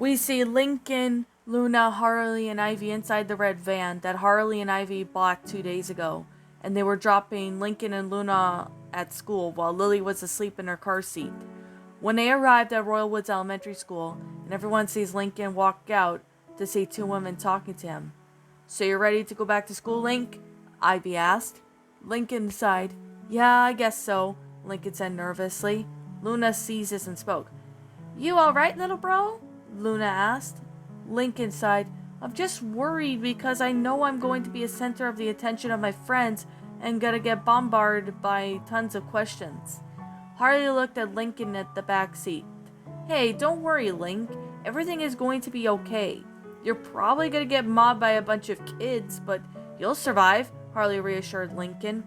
We see Lincoln, Luna, Harley, and Ivy inside the red van that Harley and Ivy bought 2 days ago, and they were dropping Lincoln and Luna at school while Lily was asleep in her car seat. When they arrived at Royal Woods Elementary School, and everyone sees Lincoln walk out to see two women talking to him. "So you're ready to go back to school, Link?" Ivy asked. Lincoln sighed. "Yeah, I guess so," Lincoln said nervously. Luna seized this and spoke. "You alright, little bro?" Luna asked. Lincoln sighed. "I'm just worried because I know I'm going to be a center of the attention of my friends and gonna get bombarded by tons of questions." Harley looked at Lincoln at the back seat. "Hey, don't worry, Link. Everything is going to be okay. You're probably gonna get mobbed by a bunch of kids, but you'll survive," Harley reassured Lincoln.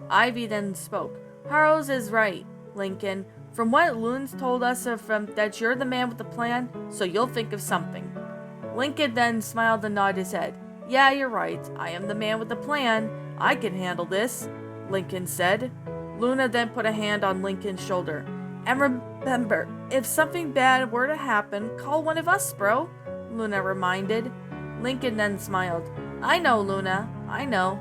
Ivy then spoke. "Harles is right, Lincoln. From what Loons told us that you're the man with the plan, so you'll think of something." Lincoln then smiled and nodded his head. "Yeah, you're right. I am the man with the plan. I can handle this," Lincoln said. Luna then put a hand on Lincoln's shoulder. "And remember, if something bad were to happen, call one of us, bro," Luna reminded. Lincoln then smiled. "I know, Luna. I know."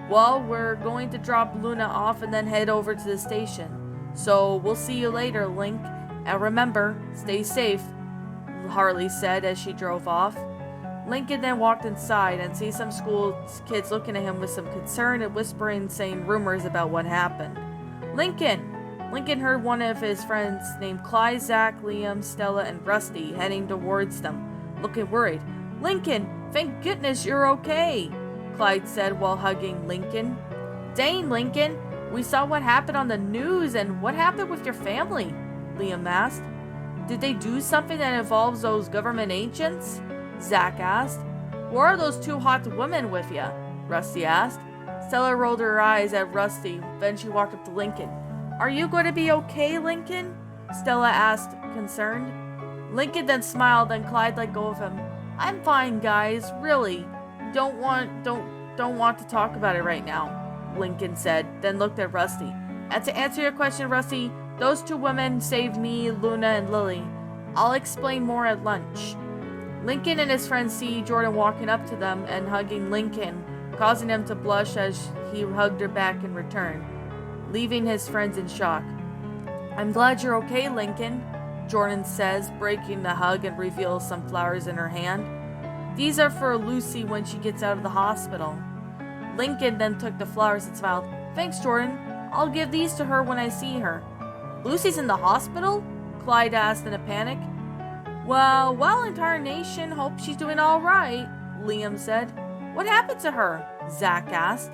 "Well, we're going to drop Luna off and then head over to the station. So we'll see you later, Link. And remember, stay safe," Harley said as she drove off. Lincoln then walked inside and see some school kids looking at him with some concern and whispering, saying rumors about what happened. Lincoln! Lincoln heard one of his friends named Clyde, Zach, Liam, Stella, and Rusty heading towards them, looking worried. "Lincoln, thank goodness you're okay," Clyde said while hugging Lincoln. "Dang, Lincoln, we saw what happened on the news, and what happened with your family?" Liam asked. "Did they do something that involves those government agents?" Zach asked. "Or are those two hot women with you?" Rusty asked. Stella rolled her eyes at Rusty, then she walked up to Lincoln. "Are you going to be okay, Lincoln?" Stella asked, concerned. Lincoln then smiled and Clyde let go of him. "I'm fine, guys, really. Don't want to talk about it right now," Lincoln said, then looked at Rusty. "And to answer your question, Rusty, those two women saved me, Luna, and Lily. I'll explain more at lunch." Lincoln and his friends see Jordan walking up to them and hugging Lincoln, causing him to blush as he hugged her back in return, leaving his friends in shock. "I'm glad you're okay, Lincoln," Jordan says, breaking the hug and reveals some flowers in her hand. "These are for Lucy when she gets out of the hospital." Lincoln then took the flowers and smiled. "Thanks, Jordan. I'll give these to her when I see her." "Lucy's in the hospital?" Clyde asked in a panic. Well, entire nation hopes she's doing all right," Liam said. "What happened to her?" Zach asked.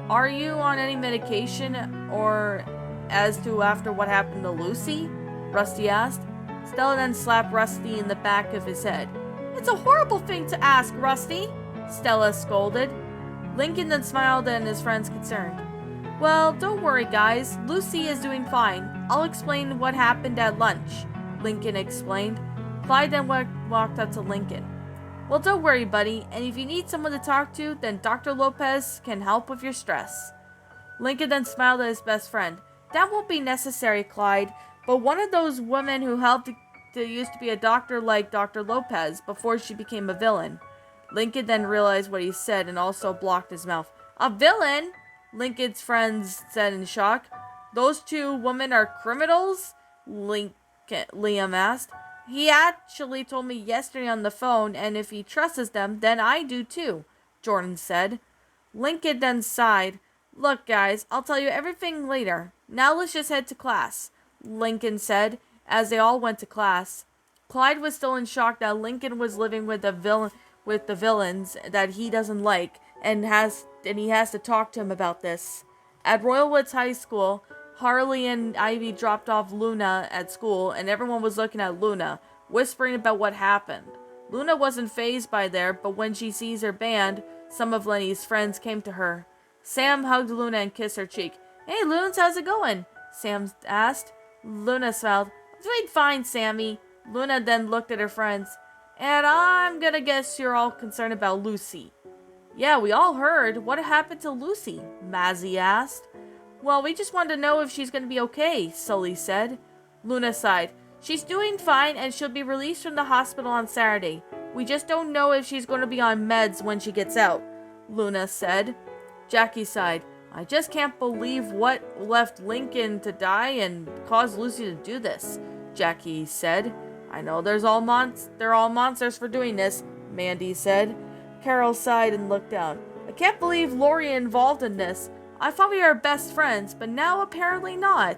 "Are you on any medication or as to after what happened to Lucy?" Rusty asked. Stella then slapped Rusty in the back of his head. "It's a horrible thing to ask, Rusty," Stella scolded. Lincoln then smiled and his friends concerned. "Well, don't worry, guys. Lucy is doing fine. I'll explain what happened at lunch," Lincoln explained. Clyde then walked up to Lincoln. "Well, don't worry, buddy, and if you need someone to talk to, then Dr. Lopez can help with your stress." Lincoln then smiled at his best friend. "That won't be necessary, Clyde, but one of those women who helped to used to be a doctor like Dr. Lopez before she became a villain." Lincoln then realized what he said and also blocked his mouth. "A villain?" Lincoln's friends said in shock. "Those two women are criminals?" Liam asked. "He actually told me yesterday on the phone, and if he trusts them, then I do too," Jordan said. Lincoln then sighed. "Look, guys, I'll tell you everything later. Now let's just head to class," Lincoln said, as they all went to class. Clyde was still in shock that Lincoln was living with the villains that he doesn't like, and he has to talk to him about this. At Royal Woods High School, Harley and Ivy dropped off Luna at school, and everyone was looking at Luna, whispering about what happened. Luna wasn't fazed by there, but when she sees her band, some of Lenny's friends came to her. Sam hugged Luna and kissed her cheek. "Hey, Loons, how's it going?" Sam asked. Luna smiled. "I'm doing fine, Sammy." Luna then looked at her friends. "And I'm gonna guess you're all concerned about Lucy." "Yeah, we all heard. What happened to Lucy?" Mazzy asked. "Well, we just wanted to know if she's going to be okay," Sully said. Luna sighed. She's doing fine and she'll be released from the hospital on Saturday. We just don't know if she's going to be on meds when she gets out, Luna said. Jackie sighed. I just can't believe what left Lincoln to die and caused Lucy to do this, Jackie said. I know they're all monsters for doing this, Mandy said. Carol sighed and looked down. I can't believe Lori involved in this. I thought we were best friends, but now apparently not.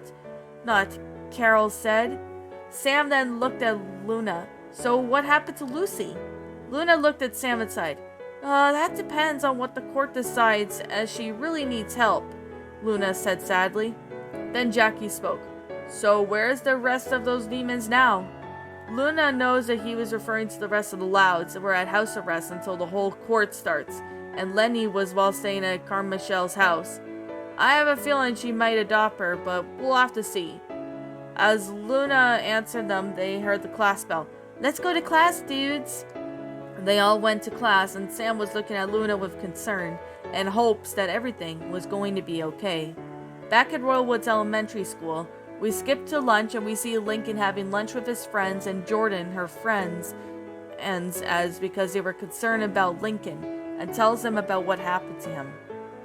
Not, Carol said. Sam then looked at Luna. So what happened to Lucy? Luna looked at Sam and sighed. That depends on what the court decides, as she really needs help, Luna said sadly. Then Jackie spoke. So where's the rest of those demons now? Luna knows that he was referring to the rest of the Louds that were at house arrest until the whole court starts, and Lenny was while staying at Carmichelle's house. I have a feeling she might adopt her, but we'll have to see. As Luna answered them, they heard the class bell. Let's go to class, dudes. They all went to class, and Sam was looking at Luna with concern and hopes that everything was going to be okay. Back at Royal Woods Elementary School, we skip to lunch and we see Lincoln having lunch with his friends and Jordan, her friends, as because they were concerned about Lincoln, and tells them about what happened to him.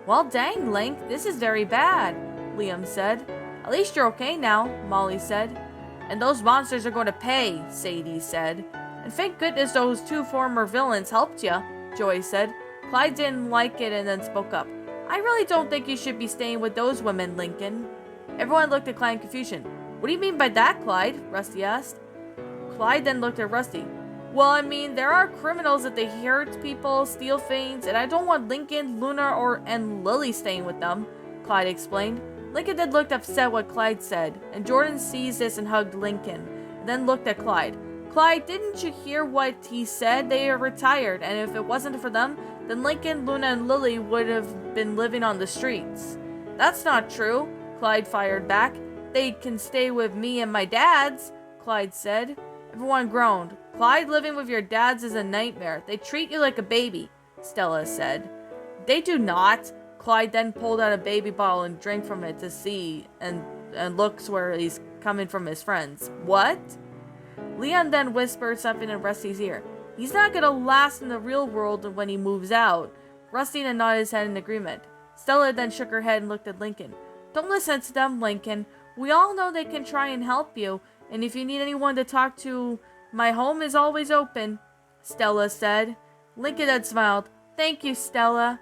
Well, dang, Link, this is very bad, Liam said. At least you're okay now, Molly said. And those monsters are going to pay, Sadie said. And thank goodness those two former villains helped you, Joy said. Clyde didn't like it and then spoke up. I really don't think you should be staying with those women, Lincoln. Everyone looked at Clyde in confusion. What do you mean by that, Clyde? Rusty asked. Clyde then looked at Rusty. Well, I mean, there are criminals that they hurt people, steal things, and I don't want Lincoln, Luna, and Lily staying with them, Clyde explained. Lincoln then looked upset what Clyde said, and Jordan seized this and hugged Lincoln, and then looked at Clyde. Clyde, didn't you hear what he said? They are retired, and if it wasn't for them, then Lincoln, Luna, and Lily would have been living on the streets. That's not true, Clyde fired back. They can stay with me and my dad's, Clyde said. Everyone groaned. Clyde, living with your dads is a nightmare. They treat you like a baby, Stella said. They do not. Clyde then pulled out a baby bottle and drank from it to see and looks where he's coming from his friends. What? Leon then whispered something in Rusty's ear. He's not gonna last in the real world when he moves out. Rusty then nodded his head in agreement. Stella then shook her head and looked at Lincoln. Don't listen to them, Lincoln. We all know they can try and help you, and if you need anyone to talk to, my home is always open, Stella said. Lincoln then smiled. Thank you, Stella.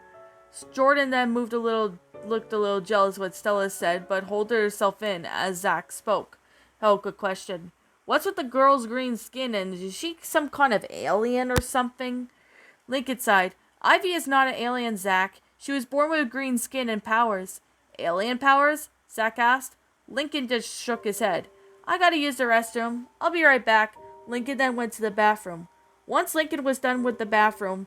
Jordan then looked a little jealous what Stella said, but held herself in as Zach spoke. Oh, good question. What's with the girl's green skin, and is she some kind of alien or something? Lincoln sighed. Ivy is not an alien, Zach. She was born with green skin and powers. Alien powers? Zach asked. Lincoln just shook his head. I gotta use the restroom. I'll be right back. Lincoln then went to the bathroom. Once Lincoln was done with the bathroom,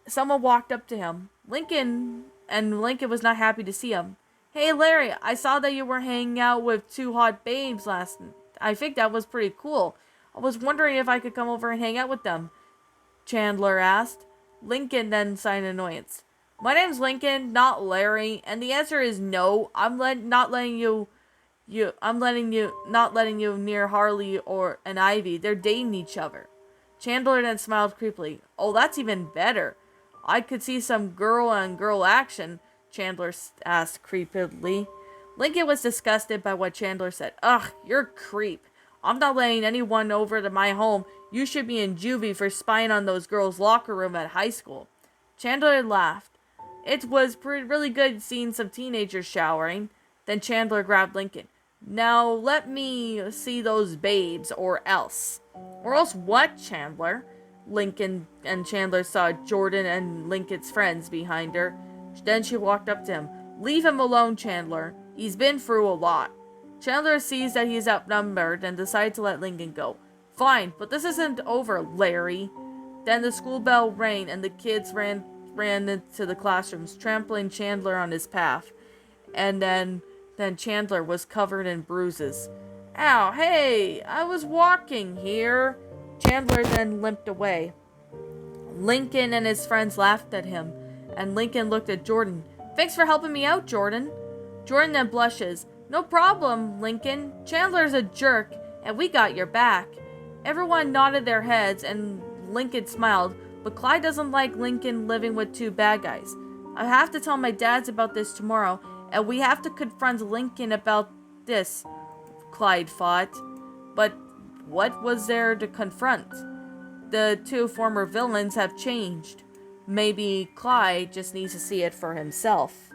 someone walked up to him. Lincoln was not happy to see him. Hey, Larry, I saw that you were hanging out with two hot babes last night. I think that was pretty cool. I was wondering if I could come over and hang out with them, Chandler asked. Lincoln then signed annoyance. My name's Lincoln, not Larry, and the answer is no. I'm not letting you near Harley and Ivy. They're dating each other. Chandler then smiled creepily. Oh, that's even better. I could see some girl-on-girl action, Chandler asked creepily. Lincoln was disgusted by what Chandler said. Ugh, you're a creep. I'm not letting anyone over to my home. You should be in juvie for spying on those girls' locker room at high school. Chandler laughed. It was really good seeing some teenagers showering. Then Chandler grabbed Lincoln. Now let me see those babes, or else. Or else what, Chandler? Lincoln and Chandler saw Jordan and Lincoln's friends behind her. Then she walked up to him. Leave him alone, Chandler. He's been through a lot. Chandler sees that he's outnumbered and decides to let Lincoln go. Fine, but this isn't over, Larry. Then the school bell rang and the kids ran into the classrooms, trampling Chandler on his path. And then Chandler was covered in bruises. Ow, hey, I was walking here. Chandler then limped away. Lincoln and his friends laughed at him, and Lincoln looked at Jordan. Thanks for helping me out, Jordan. Jordan then blushes. No problem, Lincoln. Chandler's a jerk, and we got your back." Everyone nodded their heads, and Lincoln smiled, but Clyde doesn't like Lincoln living with two bad guys. "I have to tell my dads about this tomorrow, and we have to confront Lincoln about this," Clyde thought. But what was there to confront? The two former villains have changed. Maybe Clyde just needs to see it for himself.